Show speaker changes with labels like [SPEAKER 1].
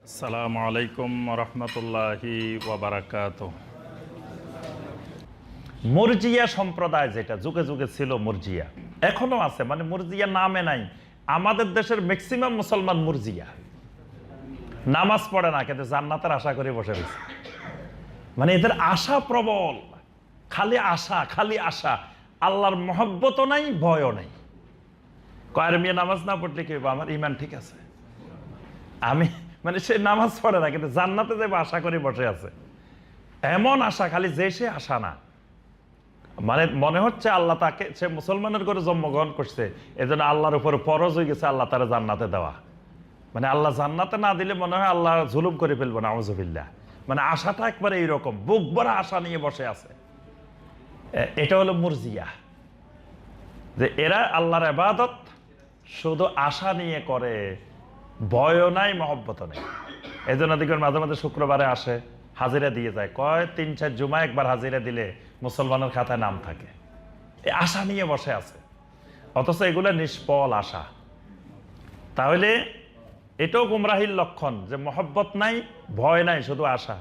[SPEAKER 1] আসসালামু আলাইকুম রহমতুল্লাহি ওয়াবারাকাতুহু। মুরজিয়া সম্প্রদায় যেটা যুগে যুগে ছিল, মুরজিয়া এখনো আছে, মানে মুরজিয়া নামে নাই। আমাদের দেশের ম্যাক্সিমাম মুসলমান মুরজিয়া, নামাজ পড়ে না কিন্তু জান্নাতের আশা করে বসে রয়েছে। মানে এদের আশা প্রবল, খালি আশা খালি আশা, আল্লাহর মহব্বতও নাই, ভয়ও নাই। কয়ের মেয়ে নামাজ না পড়লে কি হইব, আমার ইমান ঠিক আছে, আমি মানে সে নামাজ পড়ে না কিন্তু জান্নাতে যাবে আশা করে বসে আছে। এমন আশা, খালি যে সে আশা না, মানে মনে হচ্ছে আল্লাহ তাকে, সে মুসলমানের ঘরে জন্মগ্রহণ করছে, এজন্য আল্লাহর উপর ফরজ হয়ে গেছে আল্লাহ তারা জান্নাতে দেওয়া। মানে আল্লাহ জান্নাতে না দিলে মনে হয় আল্লাহ জুলুম করে ফেলবো না, আউযুবিল্লাহ। মানে আশাটা একবারে এইরকম, বুক ভরা আশা নিয়ে বসে আছে। এটা হলো মুরজিয়া, যে এরা আল্লাহর ইবাদত শুধু আশা নিয়ে করে, ভয়ও নাই, মহব্বতও নেই। এই জন্য দেখবেন মাঝে মাঝে শুক্রবারে আসে, হাজিরা দিয়ে যায়, কয় ৩-৪ জুমা একবার হাজিরা দিলে মুসলমানের খাতায় নাম থাকে। এই আশা নিয়ে বসে আছে, অথচ এগুলো নিষ্ফল আশা। তাহলে এটাও গুমরাহির লক্ষণ, যে মহব্বত নাই, ভয় নাই, শুধু আশা।